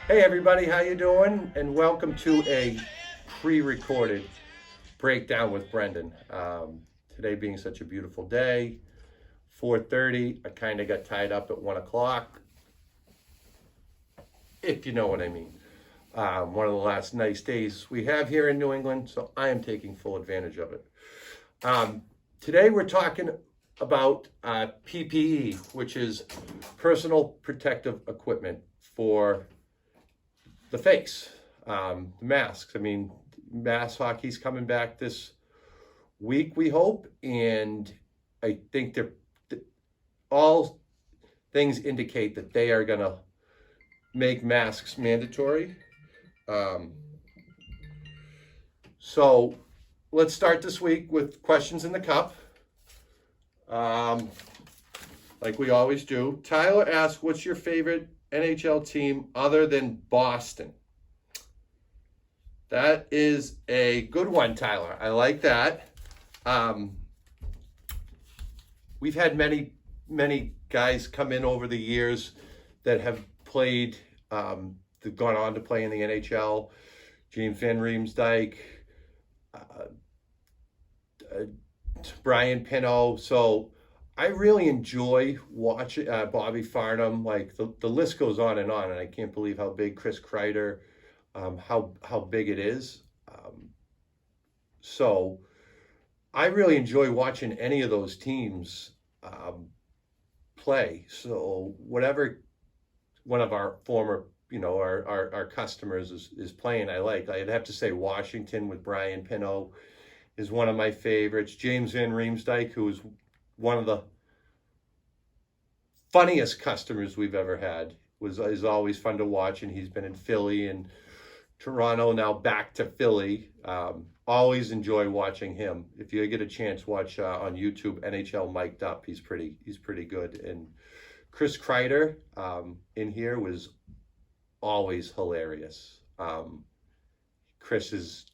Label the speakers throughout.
Speaker 1: Hey everybody, how you doing? And welcome to a pre-recorded breakdown with Brendon. Today being such a beautiful day, 4:30. I kind of got tied up at 1 o'clock, if you know what I mean. One of the last nice days we have here in New England, so I am taking full advantage of it. Today we're talking about PPE, which is personal protective equipment for the face, masks. I mean, mask hockey's coming back this week, we hope, and I think all things indicate that they are going to make masks mandatory. So let's start this week with questions in the cup, like we always do. Tyler asks, what's your favorite NHL team other than Boston? That is a good one, Tyler. I like that. We've had many guys come in over the years that have played, that gone on to play in the NHL. James Van Riemsdyk, Brian Pinot. So I really enjoy watching Bobby Farnham. Like the list goes on, and I can't believe how big Chris Kreider, how big it is. So I really enjoy watching any of those teams play. So whatever one of our former, our customers is playing, I like. I'd have to say Washington with Brian Pinot is one of my favorites. James Van Riemsdyk, who is one of the funniest customers we've ever had, is always fun to watch, and he's been in Philly and Toronto, now back to Philly. Always enjoy watching him. If you get a chance, watch on YouTube NHL Mic'd Up. He's pretty good. And Chris Kreider in here was always hilarious. Chris is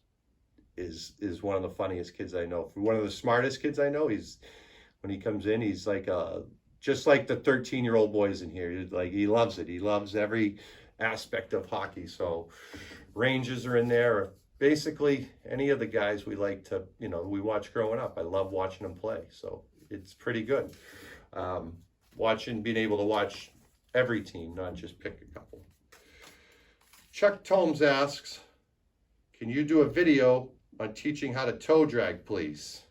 Speaker 1: one of the funniest kids I know. One of the smartest kids I know. When he comes in, he's like just like the 13-year-old boys in here. He loves it. He loves every aspect of hockey. So Rangers are in there. Basically, any of the guys we like to, we watch growing up. I love watching them play. So it's pretty good. Being able to watch every team, not just pick a couple. Chuck Tomes asks, can you do a video on teaching how to toe drag, please?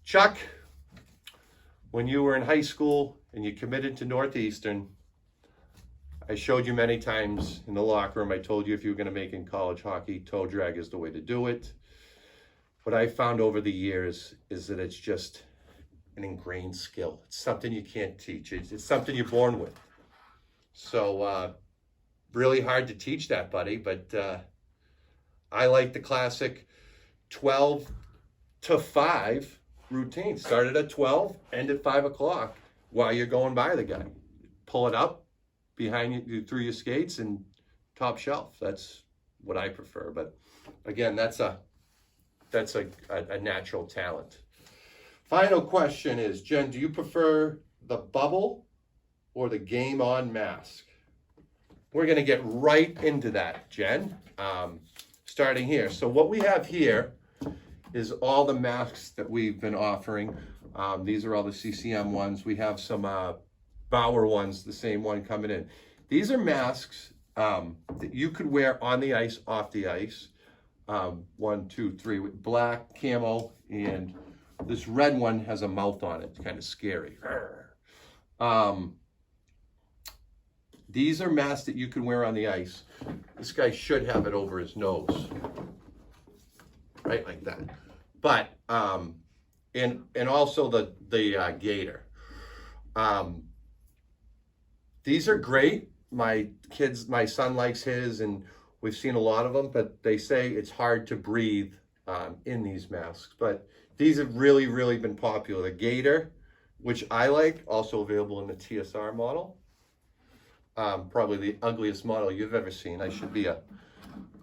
Speaker 1: Chuck, when you were in high school and you committed to Northeastern, I showed you many times in the locker room. I told you if you were going to make in college hockey, toe drag is the way to do it. What I found over the years is that it's just an ingrained skill. It's something you can't teach. It's something you're born with. So really hard to teach that, buddy. But I like the classic 12 to 5 routine. Start at 12, end at 5 o'clock while you're going by the guy. Pull it up behind you through your skates and top shelf. That's what I prefer. But again, that's a natural talent. Final question is, Jen, do you prefer the bubble or the game on mask? We're going to get right into that, Jen, starting here. So what we have here is all the masks that we've been offering. These are all the CCM ones. We have some Bauer ones, the same one coming in. These are masks that you could wear on the ice, off the ice. 1, 2, 3, with black camo, and this red one has a mouth on it. It's kind of scary. These are masks that you can wear on the ice. This guy should have it over his nose, right like that. But and also the gator. These are great. My son likes his, and we've seen a lot of them, but they say it's hard to breathe in these masks. But these have really been popular. The gator, which I like, also available in the TSR model. Probably the ugliest model you've ever seen. I should be a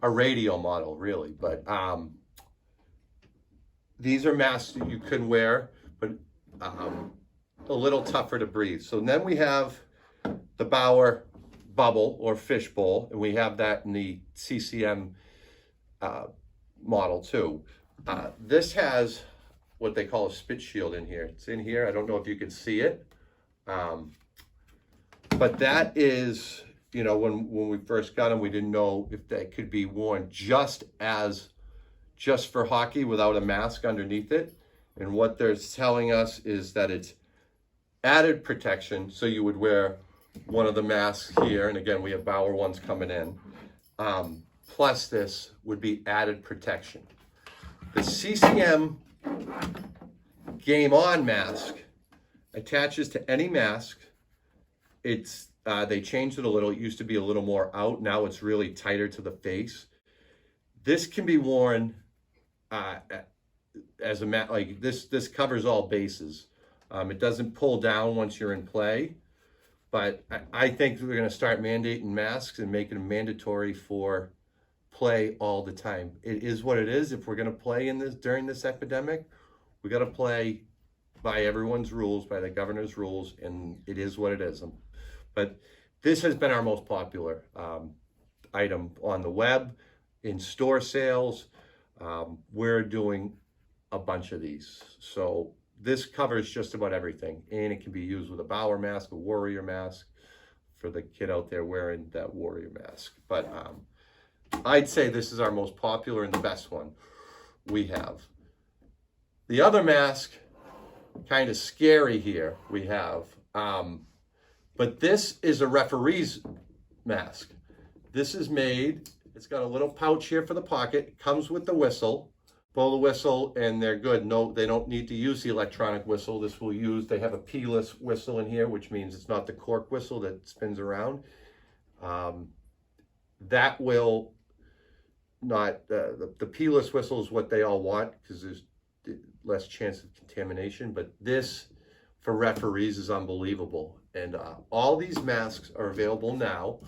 Speaker 1: radio model, really. But these are masks that you can wear, but a little tougher to breathe. So then we have the Bauer bubble or fishbowl, and we have that in the CCM model too. This has what they call a spit shield in here. It's in here. I don't know if you can see it. But that is, you know, when we first got them, we didn't know if that could be worn just for hockey without a mask underneath it. And what they're telling us is that it's added protection. So you would wear one of the masks here. And again, we have Bauer ones coming in. Plus this would be added protection. The CCM Game On mask attaches to any mask. It's they changed it a little. It used to be a little more out. Now it's really tighter to the face. This can be worn as a mat. Like this covers all bases. It doesn't pull down once you're in play. But I think we're going to start mandating masks and making them mandatory for play all the time. It is what it is. If we're going to play in this during this epidemic, we got to play by everyone's rules, by the governor's rules, and it is what it is. But this has been our most popular item on the web, in store sales. We're doing a bunch of these. So this covers just about everything, and it can be used with a Bauer mask, a Warrior mask, for the kid out there wearing that Warrior mask. But I'd say this is our most popular and the best one we have. The other mask, kind of scary here, we have. But this is a referee's mask. This is made, it's got a little pouch here for the pocket. It comes with the whistle. Blow the whistle and they're good. No, they don't need to use the electronic whistle. This will use, they have a P-less whistle in here, which means it's not the cork whistle that spins around. That will not, the P-less whistle is what they all want because there's less chance of contamination, but this for referees is unbelievable. And all these masks are available now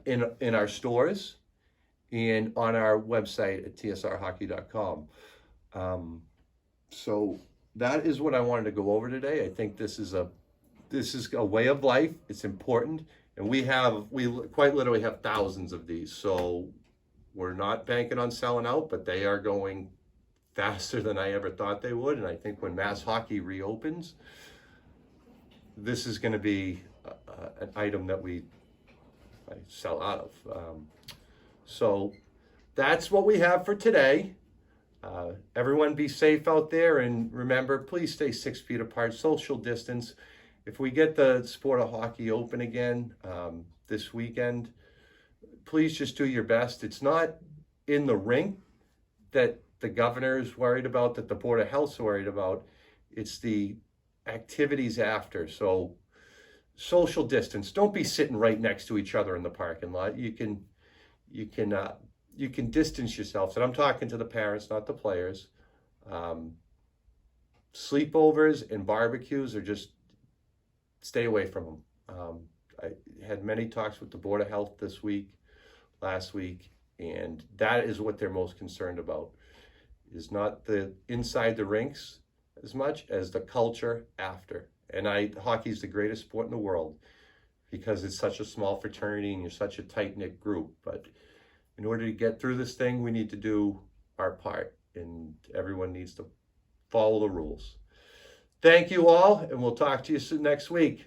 Speaker 1: in our stores and on our website at tsrhockey.com. So that is what I wanted to go over today. I think this is a way of life. It's important, and we quite literally have thousands of these. So we're not banking on selling out, but they are going faster than I ever thought they would. And I think when mass hockey reopens, this is going to be an item that we sell out of. So that's what we have for today. Everyone be safe out there, and remember, please stay 6 feet apart, social distance. If we get the sport of hockey open again this weekend, please just do your best. It's not in the rink that the governor is worried about, that the Board of Health is worried about. It's the activities after. So social distance. Don't be sitting right next to each other in the parking lot. You can distance yourself. And I'm talking to the parents, not the players. Sleepovers and barbecues are just, stay away from them. I had many talks with the Board of Health last week, and that is what they're most concerned about, is not the inside the rinks as much as the culture after. And hockey is the greatest sport in the world because it's such a small fraternity and you're such a tight-knit group. But in order to get through this thing, we need to do our part, and everyone needs to follow the rules. Thank you all, and we'll talk to you next week.